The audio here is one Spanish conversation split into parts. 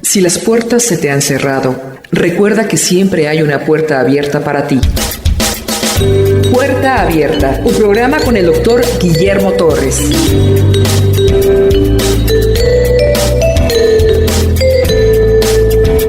Si las puertas se te han cerrado, recuerda que siempre hay una puerta abierta para ti. Puerta Abierta, un programa con el doctor Guillermo Torres.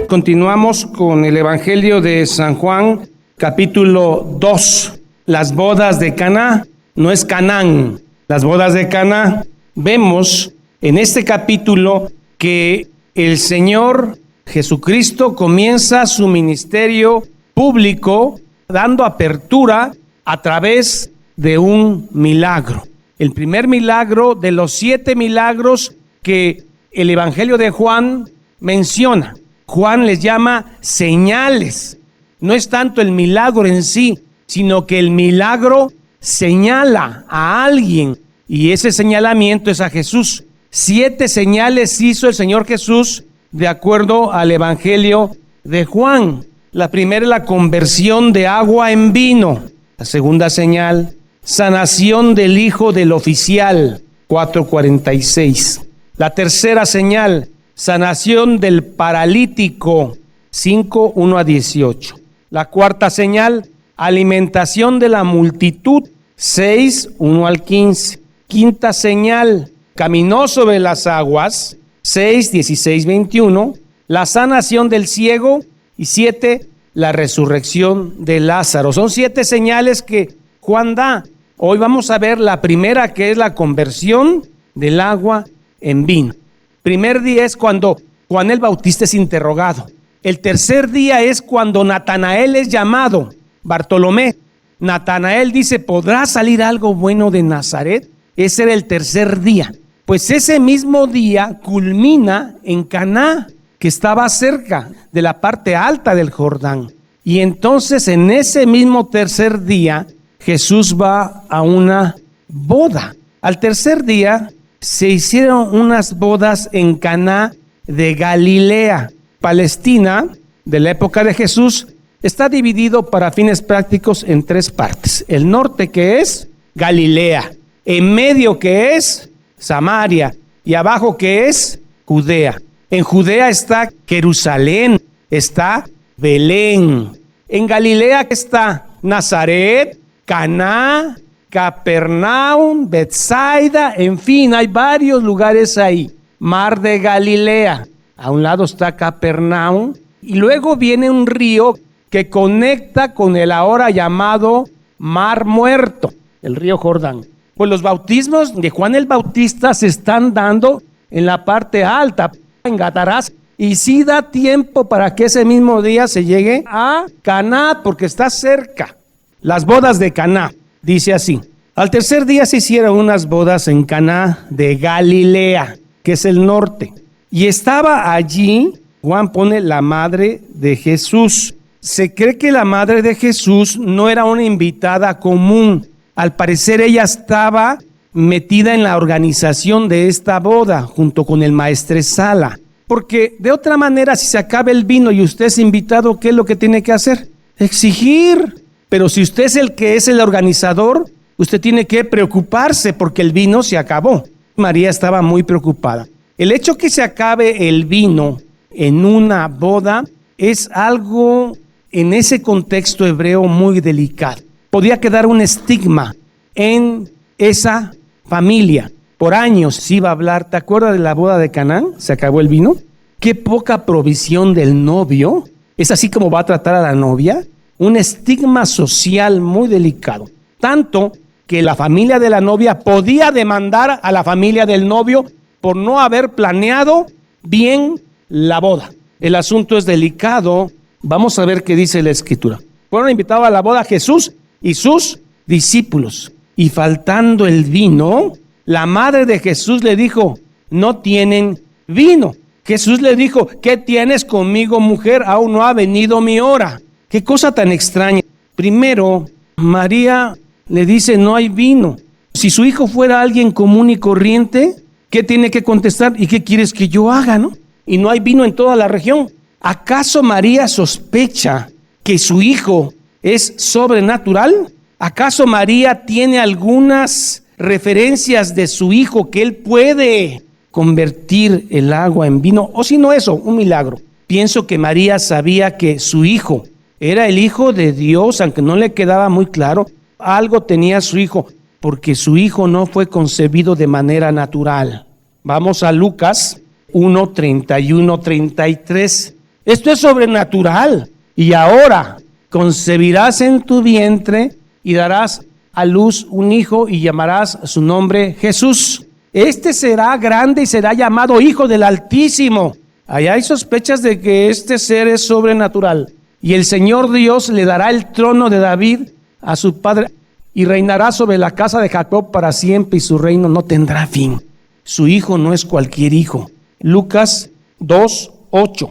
Continuamos con el Evangelio de San Juan, capítulo 2. Las bodas de Caná, no es Canaán. Las bodas de Caná. Vemos en este capítulo que el Señor Jesucristo comienza su ministerio público dando apertura a través de un milagro. El primer milagro de los 7 milagros que el Evangelio de Juan menciona. Juan les llama señales. No es tanto el milagro en sí, sino que el milagro señala a alguien, y ese señalamiento es a Jesús. 7 señales hizo el Señor Jesús de acuerdo al Evangelio de Juan. La primera es la conversión de agua en vino. La segunda señal, sanación del hijo del oficial, 4:46. La tercera señal, sanación del paralítico, 5:1-18. La cuarta señal, alimentación de la multitud, 6:1-15. Quinta señal, caminó sobre las aguas, 6:16-21. La sanación del ciego, y 7, la resurrección de Lázaro. Son 7 señales que Juan da. Hoy vamos a ver la primera, que es la conversión del agua en vino. Primer día es cuando Juan el Bautista es interrogado. El tercer día es cuando Natanael es llamado, Bartolomé. Natanael dice, ¿podrá salir algo bueno de Nazaret? Ese era el tercer día. Pues ese mismo día culmina en Caná, que estaba cerca de la parte alta del Jordán. Y entonces en ese mismo tercer día, Jesús va a una boda. Al tercer día se hicieron unas bodas en Caná de Galilea. Palestina, de la época de Jesús, está dividido para fines prácticos en 3 partes. El norte, que es Galilea, en medio, que es Samaria, y abajo, que es Judea. En Judea está Jerusalén, está Belén. En Galilea está Nazaret, Caná, Capernaum, Betsaida, en fin, hay varios lugares ahí. Mar de Galilea, a un lado está Capernaum, y luego viene un río que conecta con el ahora llamado Mar Muerto, el río Jordán. Pues los bautismos de Juan el Bautista se están dando en la parte alta, en Gadarás, y sí da tiempo para que ese mismo día se llegue a Caná, porque está cerca. Las bodas de Caná, dice así. Al tercer día se hicieron unas bodas en Caná de Galilea, que es el norte. Y estaba allí, Juan pone, la madre de Jesús. Se cree que la madre de Jesús no era una invitada común. Al parecer ella estaba metida en la organización de esta boda, junto con el maestresala. Porque de otra manera, si se acaba el vino y usted es invitado, ¿qué es lo que tiene que hacer? Exigir. Pero si usted es el que es el organizador, usted tiene que preocuparse porque el vino se acabó. María estaba muy preocupada. El hecho que se acabe el vino en una boda es algo en ese contexto hebreo muy delicado. Podía quedar un estigma en esa familia. Por años se iba a hablar, ¿te acuerdas de la boda de Canaán? Se acabó el vino. Qué poca provisión del novio. Es así como va a tratar a la novia. Un estigma social muy delicado. Tanto que la familia de la novia podía demandar a la familia del novio por no haber planeado bien la boda. El asunto es delicado. Vamos a ver qué dice la Escritura. Fueron invitados a la boda Jesús y sus discípulos. Y faltando el vino, la madre de Jesús le dijo, no tienen vino. Jesús le dijo, ¿qué tienes conmigo, mujer? Aún no ha venido mi hora. Qué cosa tan extraña. Primero, María le dice, no hay vino. Si su hijo fuera alguien común y corriente, ¿qué tiene que contestar? ¿Y qué quieres que yo haga, no? Y no hay vino en toda la región. ¿Acaso María sospecha que su hijo es sobrenatural? ¿Acaso María tiene algunas referencias de su hijo que él puede convertir el agua en vino, o si no eso, un milagro. Pienso que María sabía que su hijo era el Hijo de Dios, aunque no le quedaba muy claro, algo tenía su hijo, porque su hijo no fue concebido de manera natural. Vamos a Lucas 1, 31, 33. Esto es sobrenatural. Y ahora concebirás en tu vientre y darás a luz un hijo y llamarás su nombre Jesús. Este será grande y será llamado Hijo del Altísimo. Allá hay sospechas de que este ser es sobrenatural. Y el Señor Dios le dará el trono de David a su padre y reinará sobre la casa de Jacob para siempre y su reino no tendrá fin. Su hijo no es cualquier hijo. Lucas 2, 8.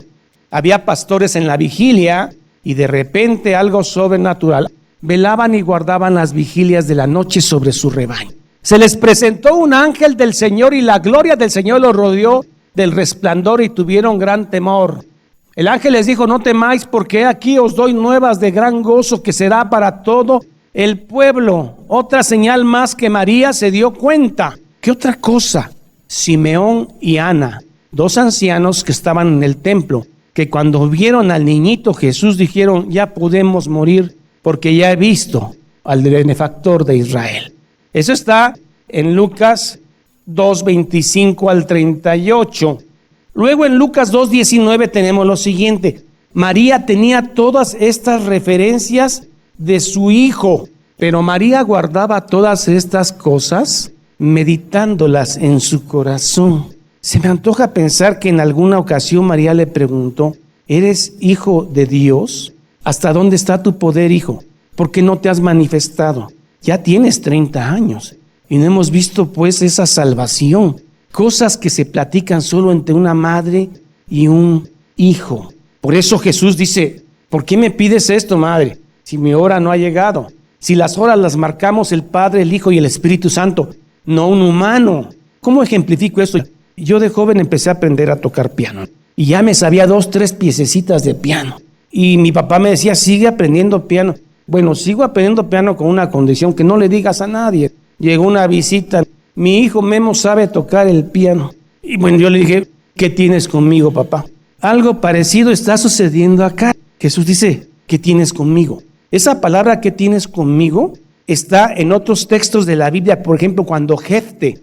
Había pastores en la vigilia y de repente algo sobrenatural. Velaban y guardaban las vigilias de la noche sobre su rebaño. Se les presentó un ángel del Señor y la gloria del Señor los rodeó del resplandor y tuvieron gran temor. El ángel les dijo: no temáis, porque aquí os doy nuevas de gran gozo que será para todo el pueblo. Otra señal más que María se dio cuenta. ¿Qué otra cosa? Simeón y Ana, dos ancianos que estaban en el templo, que cuando vieron al niñito Jesús dijeron: ya podemos morir, porque ya he visto al benefactor de Israel. Eso está en Lucas 2, 25 al 38. Luego en Lucas 2, 19 tenemos lo siguiente. María tenía todas estas referencias de su hijo, pero María guardaba todas estas cosas meditándolas en su corazón. Se me antoja pensar que en alguna ocasión María le preguntó: ¿eres hijo de Dios? ¿Hasta dónde está tu poder, hijo? ¿Por qué no te has manifestado? Ya tienes 30 años y no hemos visto pues esa salvación. Cosas que se platican solo entre una madre y un hijo. Por eso Jesús dice: ¿por qué me pides esto, madre? Si mi hora no ha llegado. Si las horas las marcamos el Padre, el Hijo y el Espíritu Santo, no un humano. ¿Cómo ejemplifico esto? Yo de joven empecé a aprender a tocar piano y ya me sabía 2, 3 piececitas de piano. Y mi papá me decía: sigue aprendiendo piano. Bueno, sigo aprendiendo piano con una condición: que no le digas a nadie. Llegó una visita. Mi hijo Memo sabe tocar el piano. Y bueno, yo le dije: ¿qué tienes conmigo, papá? Algo parecido está sucediendo acá. Jesús dice: ¿qué tienes conmigo? Esa palabra "¿qué tienes conmigo?" está en otros textos de la Biblia. Por ejemplo, cuando Jefte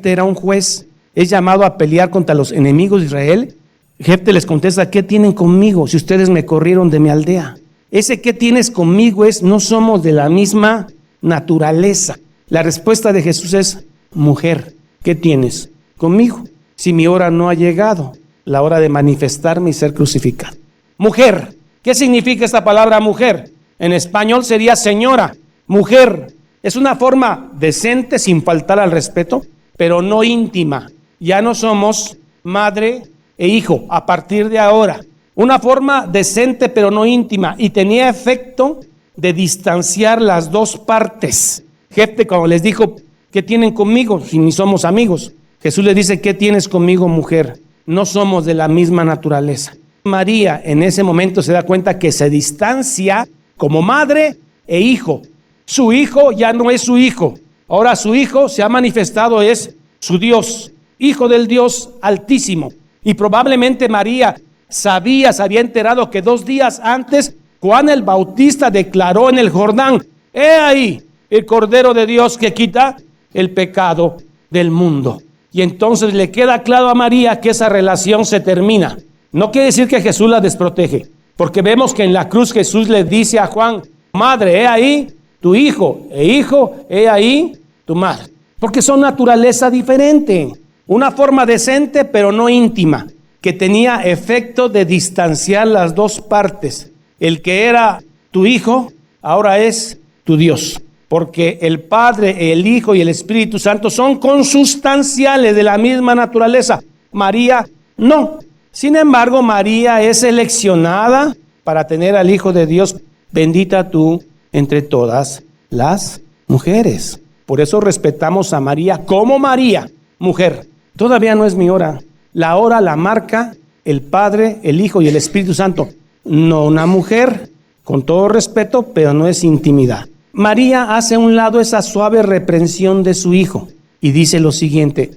era un juez, es llamado a pelear contra los enemigos de Israel. Jefte les contesta: ¿qué tienen conmigo si ustedes me corrieron de mi aldea? Ese "¿qué tienes conmigo?" es: no somos de la misma naturaleza. La respuesta de Jesús es: mujer, ¿qué tienes conmigo? Si mi hora no ha llegado, la hora de manifestarme y ser crucificado. Mujer, ¿qué significa esta palabra mujer? En español sería señora. Mujer es una forma decente, sin faltar al respeto, pero no íntima. Ya no somos madre e hijo a partir de ahora. Una forma decente pero no íntima, y tenía efecto de distanciar las dos partes. Jefte, cuando les dijo: ¿qué tienen conmigo? Si ni somos amigos. Jesús le dice: ¿qué tienes conmigo, mujer? No somos de la misma naturaleza. María en ese momento se da cuenta que se distancia como madre e hijo. Su hijo ya no es su hijo. Ahora su hijo se ha manifestado, es su Dios, Hijo del Dios Altísimo. Y probablemente María se había enterado que 2 días antes Juan el Bautista declaró en el Jordán: he ahí el Cordero de Dios que quita el pecado del mundo. Y entonces le queda claro a María que esa relación se termina. No quiere decir que Jesús la desprotege, porque vemos que en la cruz Jesús le dice a Juan: madre, he ahí tu hijo, e hijo, he ahí tu madre. Porque son naturaleza diferente. Una forma decente pero no íntima, que tenía efecto de distanciar las dos partes. El que era tu hijo ahora es tu Dios, porque el Padre, el Hijo y el Espíritu Santo son consustanciales, de la misma naturaleza. María no. Sin embargo, María es seleccionada para tener al Hijo de Dios. Bendita tú entre todas las mujeres. Por eso respetamos a María como María, mujer. Todavía no es mi hora. La hora la marca el Padre, el Hijo y el Espíritu Santo. No una mujer, con todo respeto, pero no es intimidad. María hace a un lado esa suave reprensión de su hijo y dice lo siguiente: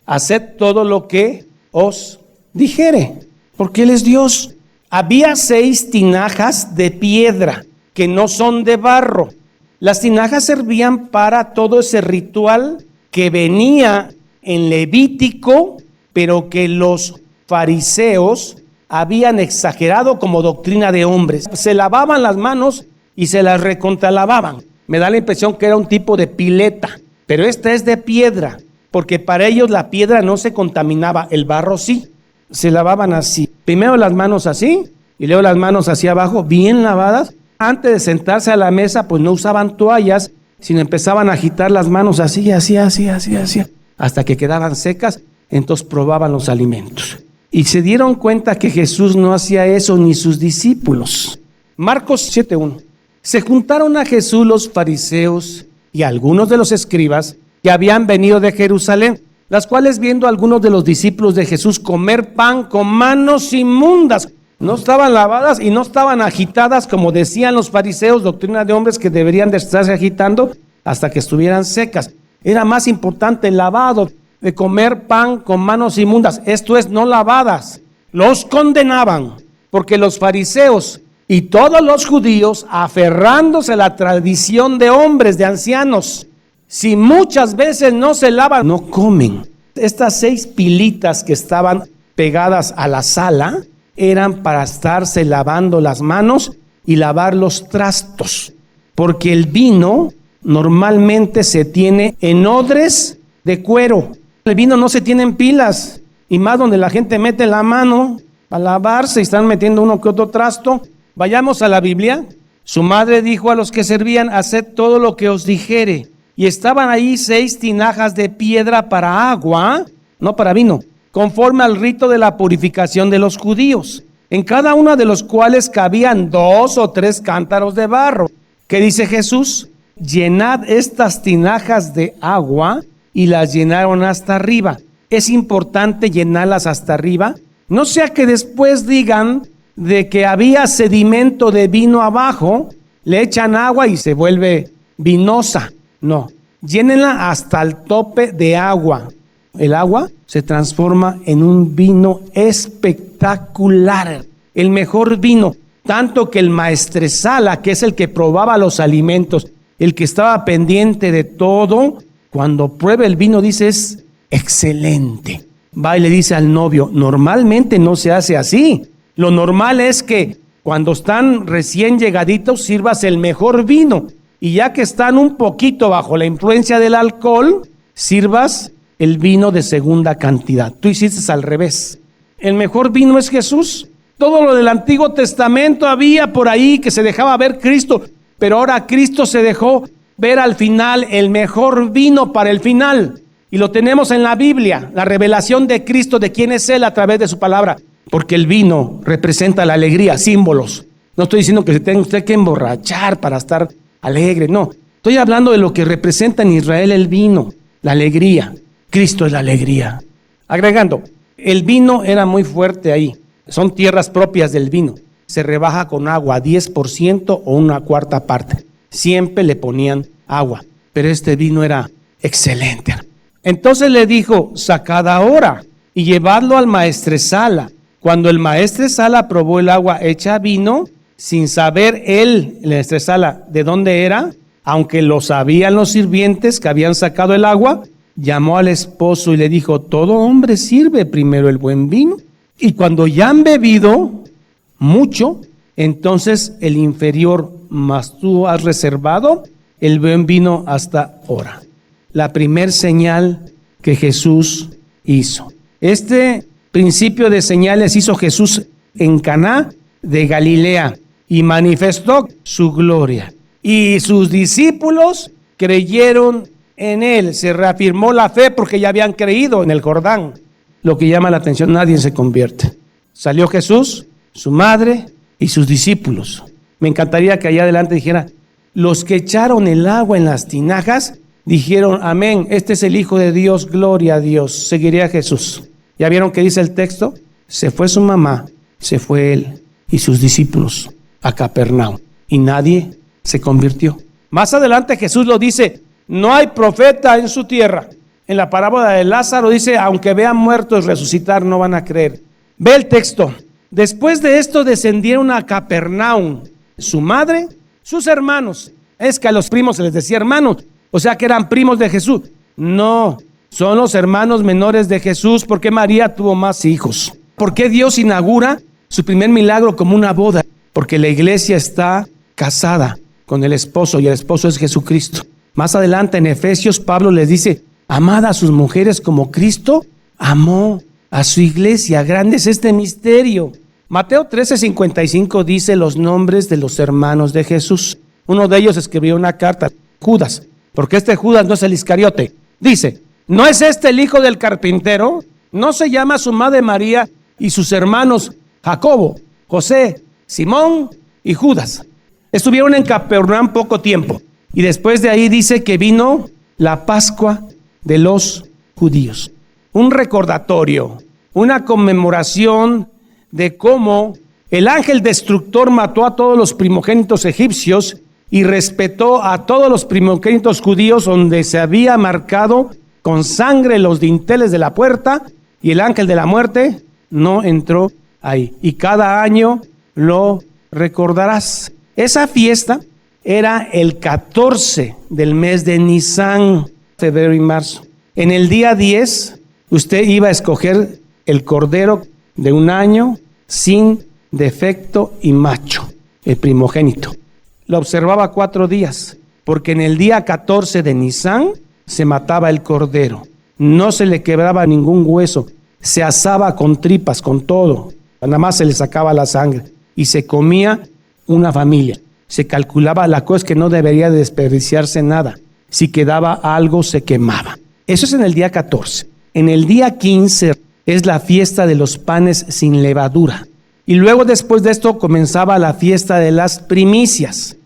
haced todo lo que os dijere, porque Él es Dios. Había 6 tinajas de piedra que no son de barro. Las tinajas servían para todo ese ritual que venía en Levítico, pero que los fariseos habían exagerado como doctrina de hombres. Se lavaban las manos y se las recontralavaban. Me da la impresión que era un tipo de pileta, pero esta es de piedra, porque para ellos la piedra no se contaminaba, el barro sí. Se lavaban así, primero las manos así y luego las manos hacia abajo, bien lavadas. Antes de sentarse a la mesa, pues no usaban toallas, sino empezaban a agitar las manos así, hasta que quedaban secas. Entonces probaban los alimentos. Y se dieron cuenta que Jesús no hacía eso ni sus discípulos. Marcos 7:1. Se juntaron a Jesús los fariseos y algunos de los escribas que habían venido de Jerusalén, las cuales viendo a algunos de los discípulos de Jesús comer pan con manos inmundas, no estaban lavadas y no estaban agitadas como decían los fariseos, doctrina de hombres que deberían de estarse agitando hasta que estuvieran secas. Era más importante el lavado de comer pan con manos inmundas, esto es, no lavadas. Los condenaban porque los fariseos y todos los judíos, aferrándose a la tradición de hombres, de ancianos, si muchas veces no se lavan, no comen. Estas 6 pilitas que estaban pegadas a la sala eran para estarse lavando las manos y lavar los trastos, porque el vino normalmente se tiene en odres de cuero. El vino no se tiene en pilas, y más donde la gente mete la mano para lavarse y están metiendo uno que otro trasto. Vayamos a la Biblia. Su madre dijo a los que servían: haced todo lo que os dijere. Y estaban ahí 6 tinajas de piedra para agua, no para vino, conforme al rito de la purificación de los judíos, en cada una de los cuales cabían 2 o 3 cántaros de barro. ¿Qué dice Jesús? Llenad estas tinajas de agua, y las llenaron hasta arriba. Es importante llenarlas hasta arriba, no sea que después digan de que había sedimento de vino abajo, le echan agua y se vuelve vinosa. No, llénenla hasta el tope de agua. El agua se transforma en un vino espectacular, el mejor vino, tanto que el maestresala, que es el que probaba los alimentos, el que estaba pendiente de todo, cuando prueba el vino dice: es excelente. Va y le dice al novio: normalmente no se hace así. Lo normal es que cuando están recién llegaditos sirvas el mejor vino, y ya que están un poquito bajo la influencia del alcohol, sirvas el vino de segunda cantidad. Tú hiciste al revés. El mejor vino es Jesús. Todo lo del Antiguo Testamento había por ahí que se dejaba ver Cristo, pero ahora Cristo se dejó ver al final, el mejor vino para el final. Y lo tenemos en la Biblia, la revelación de Cristo, de quién es Él a través de su palabra. Porque el vino representa la alegría, símbolos. No estoy diciendo que se tenga usted que emborrachar para estar alegre, no. Estoy hablando de lo que representa en Israel el vino, la alegría. Cristo es la alegría. Agregando, el vino era muy fuerte ahí. Son tierras propias del vino. Se rebaja con agua, 10% o 1/4 parte. Siempre le ponían agua, pero este vino era excelente. Entonces le dijo: sacad ahora y llevadlo al maestresala. Cuando el maestresala probó el agua hecha vino, sin saber él, el maestresala, de dónde era, aunque lo sabían los sirvientes que habían sacado el agua, llamó al esposo y le dijo: todo hombre sirve primero el buen vino, y cuando ya han bebido mucho, entonces el inferior, mas tú has reservado el buen vino hasta ahora. La primer señal que Jesús hizo. Este principio de señales hizo Jesús en Caná de Galilea y manifestó su gloria. Y sus discípulos creyeron en él. Se reafirmó la fe porque ya habían creído en el Jordán. Lo que llama la atención: nadie se convierte. Salió Jesús, su madre y sus discípulos. Me encantaría que allá adelante dijera: los que echaron el agua en las tinajas dijeron: amén, este es el Hijo de Dios, gloria a Dios, seguiré a Jesús. ¿Ya vieron qué dice el texto? Se fue su mamá, se fue él y sus discípulos a Capernaum, y nadie se convirtió. Más adelante Jesús lo dice: no hay profeta en su tierra. En la parábola de Lázaro dice, aunque vean muertos resucitar, no van a creer. Ve el texto. Después de esto descendieron a Capernaum, su madre, sus hermanos. Es que a los primos se les decía hermanos, o sea que eran primos de Jesús. No, son los hermanos menores de Jesús, porque María tuvo más hijos. ¿Por qué Dios inaugura su primer milagro como una boda? Porque la iglesia está casada con el esposo y el esposo es Jesucristo. Más adelante en Efesios, Pablo les dice, amad a sus mujeres como Cristo amó a su iglesia. Grande es este misterio. Mateo 13:55 dice los nombres de los hermanos de Jesús. Uno de ellos escribió una carta, Judas, porque este Judas no es el Iscariote. Dice, ¿no es este el hijo del carpintero? ¿No se llama su madre María y sus hermanos Jacobo, José, Simón y Judas? Estuvieron en Capernaum poco tiempo y después de ahí dice que vino la Pascua de los judíos. Un recordatorio, una conmemoración de cómo el ángel destructor mató a todos los primogénitos egipcios y respetó a todos los primogénitos judíos, donde se había marcado con sangre los dinteles de la puerta, y el ángel de la muerte no entró ahí. Y cada año lo recordarás. Esa fiesta era el 14 del mes de Nisan, febrero y marzo. En el día 10, usted iba a escoger el cordero de un año sin defecto y macho, el primogénito. Lo observaba 4 días, porque en el día 14 de Nisan se mataba el cordero. No se le quebraba ningún hueso, se asaba con tripas, con todo. Nada más se le sacaba la sangre y se comía una familia. Se calculaba, la cosa es que no debería desperdiciarse nada. Si quedaba algo, se quemaba. Eso es en el día 14. En el día 15 es la fiesta de los panes sin levadura. Y luego después de esto comenzaba la fiesta de las primicias.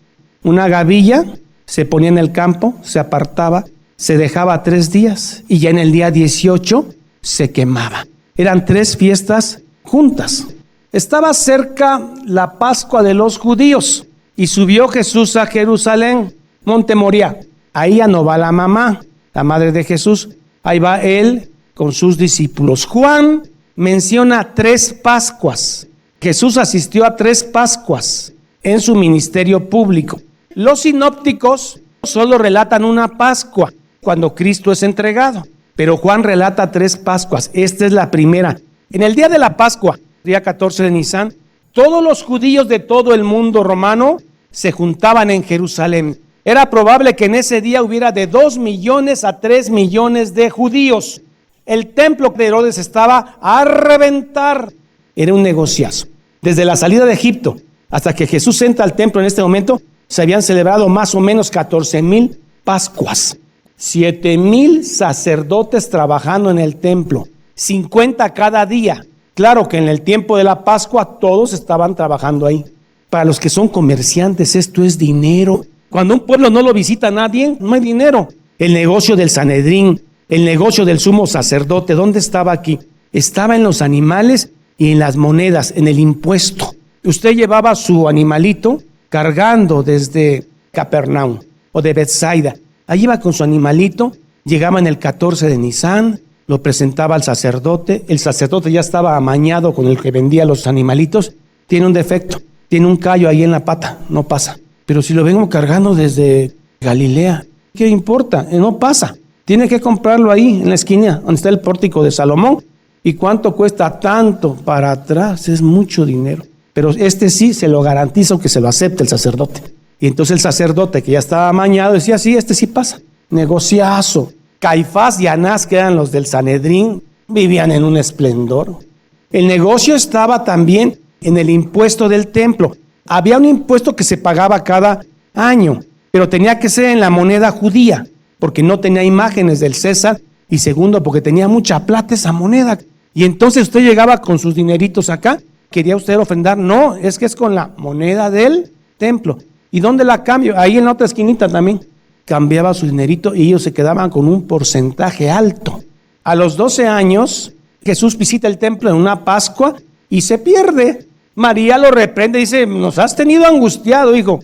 Una gavilla se ponía en el campo, se apartaba, se dejaba 3 días y ya en el día 18 se quemaba. Eran 3 fiestas juntas. Estaba cerca la Pascua de los judíos y subió Jesús a Jerusalén, Monte Moriah. Ahí ya no va la mamá, la madre de Jesús. Ahí va él con sus discípulos. Juan menciona 3 Pascuas. Jesús asistió a 3 Pascuas en su ministerio público. Los sinópticos solo relatan una Pascua cuando Cristo es entregado, pero Juan relata 3 Pascuas. Esta es la primera. En el día de la Pascua, día 14 de Nisan, todos los judíos de todo el mundo romano se juntaban en Jerusalén. Era probable que en ese día hubiera de 2 millones a 3 millones de judíos. El templo de Herodes estaba a reventar. Era un negociazo. Desde la salida de Egipto hasta que Jesús entra al templo en este momento, se habían celebrado más o menos 14,000 Pascuas. 7,000 sacerdotes trabajando en el templo, 50 cada día. Claro que en el tiempo de la Pascua todos estaban trabajando ahí. Para los que son comerciantes, esto es dinero. Cuando un pueblo no lo visita nadie, no hay dinero. El negocio del Sanedrín, el negocio del sumo sacerdote, ¿dónde estaba aquí? Estaba en los animales y en las monedas, en el impuesto. Usted llevaba su animalito cargando desde Capernaum o de Bethsaida. Ahí iba con su animalito, llegaba en el 14 de Nisan, lo presentaba al sacerdote. El sacerdote ya estaba amañado con el que vendía los animalitos. Tiene un defecto, tiene un callo ahí en la pata, no pasa. Pero si lo vengo cargando desde Galilea, ¿qué importa? No pasa. Tiene que comprarlo ahí en la esquina donde está el pórtico de Salomón. ¿Y cuánto cuesta? Tanto. Para atrás es mucho dinero. Pero este sí se lo garantizo que se lo acepte el sacerdote. Y entonces el sacerdote, que ya estaba amañado, decía, sí, este sí pasa. Negociazo. Caifás y Anás, que eran los del Sanedrín, vivían en un esplendor. El negocio estaba también en el impuesto del templo. Había un impuesto que se pagaba cada año, pero tenía que ser en la moneda judía, porque no tenía imágenes del César, y segundo, porque tenía mucha plata esa moneda. Y entonces usted llegaba con sus dineritos acá, ¿quería usted ofrendar? No, es que es con la moneda del templo. ¿Y dónde la cambio? Ahí en la otra esquinita también. Cambiaba su dinerito y ellos se quedaban con un porcentaje alto. A los 12 años, Jesús visita el templo en una Pascua y se pierde. María lo reprende y dice, nos has tenido angustiado, hijo.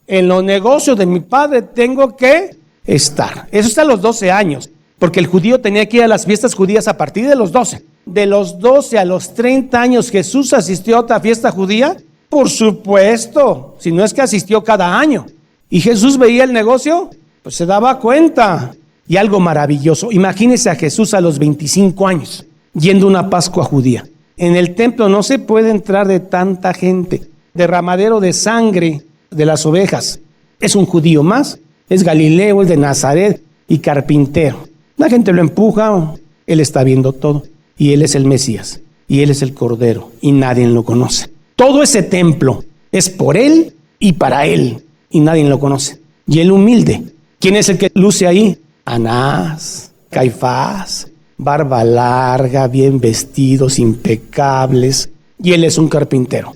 En los negocios de mi padre tengo que estar. Eso está a los 12 años. porque el judío tenía que ir a las fiestas judías a partir de los 12. De los 12 a los 30 años, ¿Jesús asistió a otra fiesta judía? Por supuesto, si no es que asistió cada año. ¿Y Jesús veía el negocio? Pues se daba cuenta. Y algo maravilloso, imagínese a Jesús a los 25 años, yendo a una Pascua judía. En el templo no se puede entrar de tanta gente, derramadero de sangre de las ovejas. Es un judío más, es Galileo, es de Nazaret y carpintero. La gente lo empuja, él está viendo todo. Y él es el Mesías, y él es el Cordero, y nadie lo conoce. Todo ese templo es por él y para él, y nadie lo conoce. Y el humilde, ¿quién es el que luce ahí? Anás, Caifás, barba larga, bien vestidos, impecables, y él es un carpintero.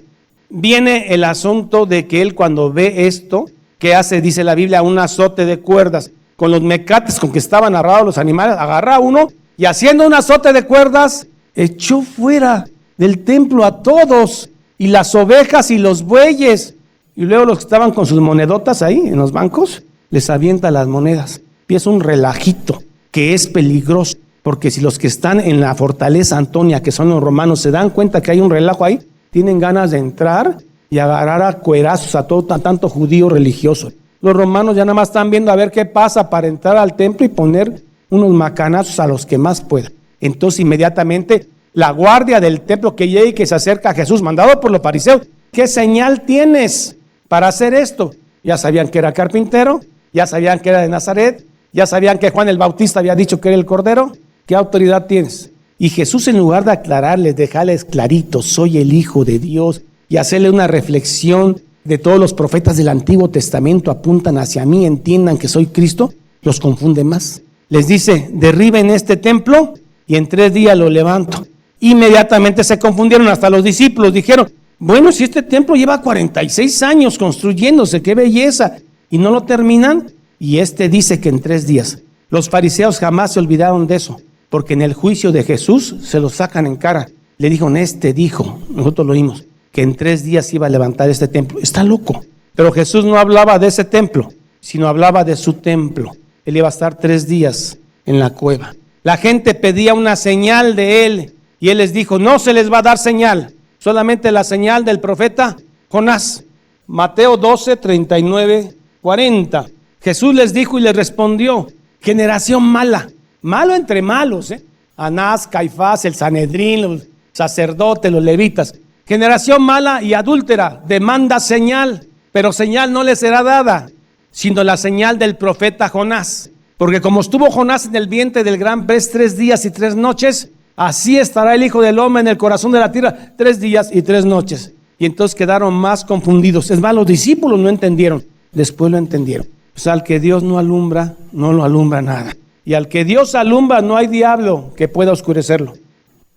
Viene el asunto de que él, cuando ve esto, ¿qué hace? Dice la Biblia, un azote de cuerdas, con los mecates con que estaban agarrados los animales, agarra uno, y haciendo un azote de cuerdas, echó fuera del templo a todos, y las ovejas y los bueyes, y luego los que estaban con sus monedotas ahí en los bancos, les avienta las monedas. Empieza un relajito que es peligroso, porque si los que están en la fortaleza Antonia, que son los romanos, se dan cuenta que hay un relajo ahí, tienen ganas de entrar y agarrar a cuerazos a tanto judío religioso. Los romanos ya nada más están viendo a ver qué pasa para entrar al templo y poner unos macanazos a los que más puedan. Entonces inmediatamente la guardia del templo que llega y que se acerca a Jesús, mandado por los fariseos, ¿qué señal tienes para hacer esto? Ya sabían que era carpintero, ya sabían que era de Nazaret, ya sabían que Juan el Bautista había dicho que era el Cordero. ¿Qué autoridad tienes? Y Jesús, en lugar de aclararles, dejarles clarito, soy el Hijo de Dios, y hacerle una reflexión de todos los profetas del Antiguo Testamento apuntan hacia mí, entiendan que soy Cristo, los confunde más. Les dice, derriben este templo y en 3 días lo levanto. Inmediatamente se confundieron, hasta los discípulos dijeron, bueno, si este templo lleva 46 años construyéndose, qué belleza, y no lo terminan, y dice que en 3 días. Los fariseos jamás se olvidaron de eso, porque en el juicio de Jesús se lo sacan en cara. Le dijo, dijo, nosotros lo oímos, que en 3 días iba a levantar este templo. Está loco. Pero Jesús no hablaba de ese templo, sino hablaba de su templo. Él iba a estar 3 días en la cueva. La gente pedía una señal de él, y él les dijo, no se les va a dar señal, solamente la señal del profeta Jonás. Mateo 12, 39, 40. Jesús les dijo y les respondió, generación mala, malo entre malos, Anás, Caifás, el Sanedrín, los sacerdotes, los levitas. Generación mala y adúltera, demanda señal, pero señal no le será dada, sino la señal del profeta Jonás. Porque como estuvo Jonás en el vientre del gran pez 3 días y 3 noches, así estará el Hijo del Hombre en el corazón de la tierra 3 días y 3 noches. Y entonces quedaron más confundidos. Es más, los discípulos no entendieron, después lo entendieron. O sea, al que Dios no alumbra, no lo alumbra nada. Y al que Dios alumbra, no hay diablo que pueda oscurecerlo.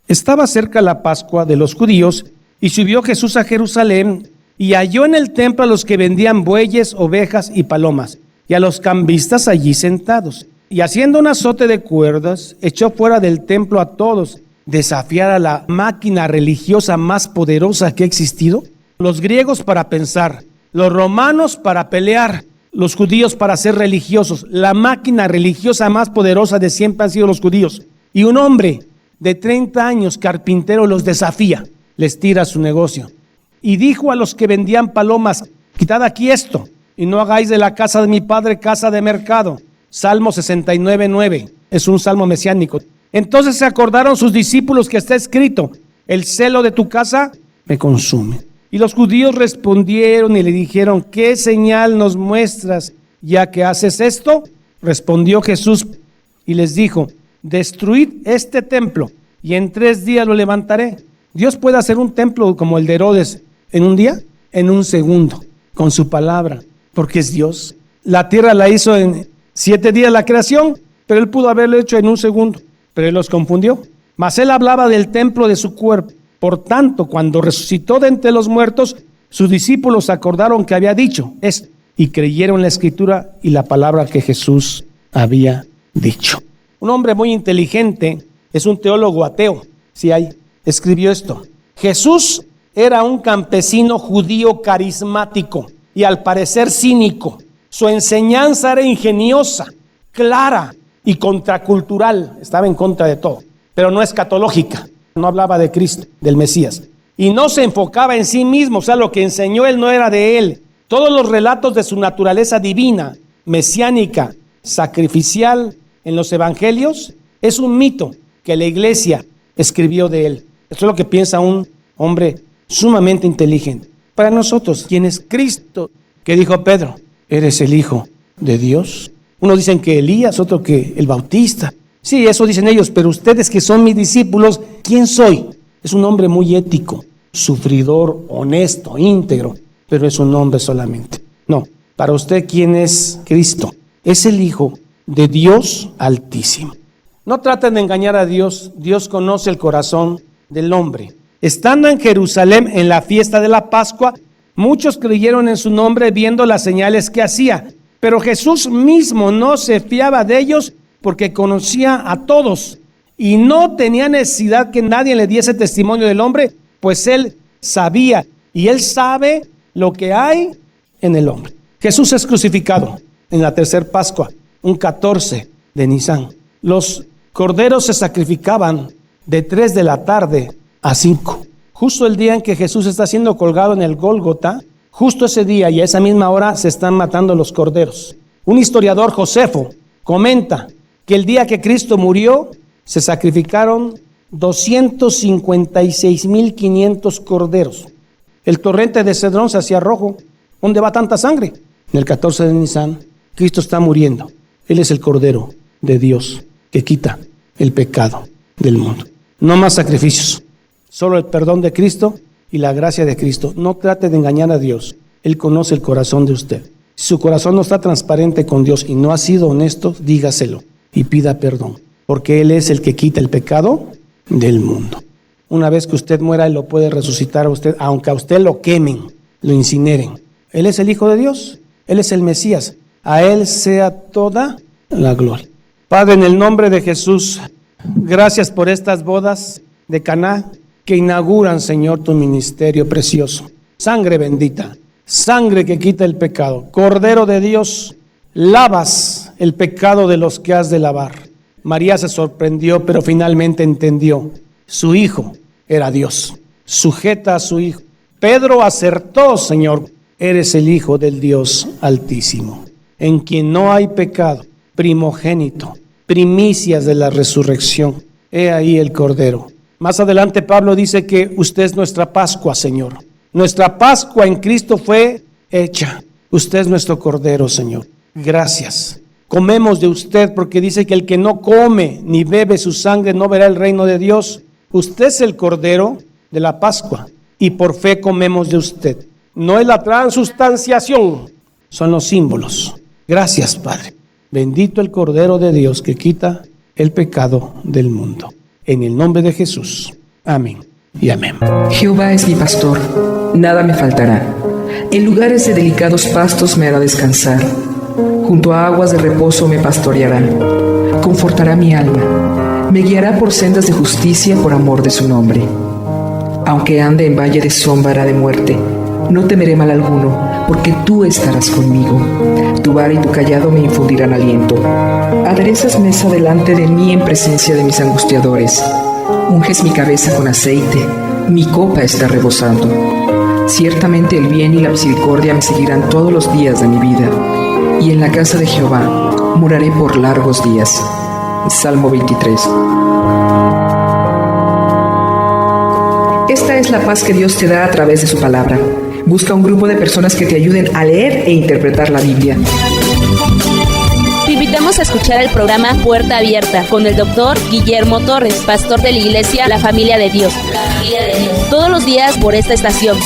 Estaba cerca la Pascua de los judíos, y subió Jesús a Jerusalén, y halló en el templo a los que vendían bueyes, ovejas y palomas, y a los cambistas allí sentados. Y haciendo un azote de cuerdas, echó fuera del templo a todos, desafiar a la máquina religiosa más poderosa que ha existido. Los griegos para pensar, los romanos para pelear, los judíos para ser religiosos. La máquina religiosa más poderosa de siempre han sido los judíos. Y un hombre de 30 años, carpintero, los desafía, les tira su negocio. Y dijo a los que vendían palomas, quitad aquí esto, y no hagáis de la casa de mi padre casa de mercado. Salmo 69:9, es un salmo mesiánico. Entonces se acordaron sus discípulos que está escrito, el celo de tu casa me consume. Y los judíos respondieron y le dijeron, ¿qué señal nos muestras ya que haces esto? Respondió Jesús y les dijo, destruid este templo y en 3 días lo levantaré. Dios puede hacer un templo como el de Herodes en un día, en un segundo, con su palabra, porque es Dios. La tierra la hizo en 7 días la creación, pero él pudo haberlo hecho en un segundo, pero él los confundió. Mas él hablaba del templo de su cuerpo. Por tanto, cuando resucitó de entre los muertos, sus discípulos acordaron que había dicho esto y creyeron la escritura y la palabra que Jesús había dicho. Un hombre muy inteligente, es un teólogo ateo, si hay, escribió esto. Jesús era un campesino judío carismático y al parecer cínico. Su enseñanza era ingeniosa, clara y contracultural, estaba en contra de todo, pero no escatológica, no hablaba de Cristo, del Mesías. Y no se enfocaba en sí mismo, o sea, lo que enseñó él no era de él. Todos los relatos de su naturaleza divina, mesiánica, sacrificial en los evangelios, es un mito que la iglesia escribió de él. Esto es lo que piensa un hombre sumamente inteligente. Para nosotros, ¿quién es Cristo? ¿Qué dijo Pedro? ¿Eres el Hijo de Dios? Unos dicen que Elías, otros que el Bautista. Sí, eso dicen ellos, pero ustedes que son mis discípulos, ¿quién soy? Es un hombre muy ético, sufridor, honesto, íntegro, pero es un hombre solamente. No, para usted, ¿quién es Cristo? Es el Hijo de Dios Altísimo. No traten de engañar a Dios. Dios conoce el corazón del hombre. Estando en Jerusalén en la fiesta de la Pascua, muchos creyeron en su nombre viendo las señales que hacía. Pero Jesús mismo no se fiaba de ellos porque conocía a todos y no tenía necesidad que nadie le diese testimonio del hombre, pues él sabía y él sabe lo que hay en el hombre. Jesús es crucificado en la tercera Pascua, un 14 de Nisan. Los corderos se sacrificaban de 3 de la tarde a 5. Justo el día en que Jesús está siendo colgado en el Gólgota, justo ese día y a esa misma hora se están matando los corderos. Un historiador, Josefo, comenta que el día que Cristo murió, se sacrificaron 256,500 corderos. El torrente de Cedrón se hacía rojo. ¿Dónde va tanta sangre? En el 14 de Nisan, Cristo está muriendo. Él es el Cordero de Dios que quita el pecado del mundo. No más sacrificios, solo el perdón de Cristo y la gracia de Cristo. No trate de engañar a Dios. Él conoce el corazón de usted. Si su corazón no está transparente con Dios y no ha sido honesto, dígaselo y pida perdón, porque Él es el que quita el pecado del mundo. Una vez que usted muera, Él lo puede resucitar a usted, aunque a usted lo quemen, lo incineren. Él es el Hijo de Dios, Él es el Mesías. A Él sea toda la gloria. Padre, en el nombre de Jesús, gracias por estas bodas de Caná que inauguran, Señor, tu ministerio precioso. Sangre bendita, sangre que quita el pecado. Cordero de Dios, lavas el pecado de los que has de lavar. María se sorprendió, pero finalmente entendió. Su hijo era Dios. Sujeta a su hijo. Pedro acertó, Señor. Eres el Hijo del Dios Altísimo, en quien no hay pecado, primogénito, primicias de la resurrección. He ahí el Cordero. Más adelante Pablo dice que usted es nuestra Pascua, Señor. Nuestra Pascua en Cristo fue hecha. Usted es nuestro Cordero, Señor. Gracias. Comemos de usted porque dice que el que no come ni bebe su sangre no verá el reino de Dios. Usted es el Cordero de la Pascua y por fe comemos de usted. No es la transustanciación, son los símbolos. Gracias, Padre. Bendito el Cordero de Dios que quita el pecado del mundo. En el nombre de Jesús. Amén y amén. Jehová es mi pastor, nada me faltará. En lugares de delicados pastos me hará descansar. Junto a aguas de reposo me pastoreará. Confortará mi alma. Me guiará por sendas de justicia por amor de su nombre. Aunque ande en valle de sombra de muerte, no temeré mal alguno, porque tú estarás conmigo. Tu vara y tu cayado me infundirán aliento. Aderezas mesa delante de mí en presencia de mis angustiadores. Unges mi cabeza con aceite, mi copa está rebosando. Ciertamente el bien y la misericordia me seguirán todos los días de mi vida, y en la casa de Jehová moraré por largos días. Salmo 23. Esta es la paz que Dios te da a través de su palabra. Busca un grupo de personas que te ayuden a leer e interpretar la Biblia. Te invitamos a escuchar el programa Puerta Abierta con el doctor Guillermo Torres, pastor de la iglesia La Familia de Dios. Todos los días por esta estación.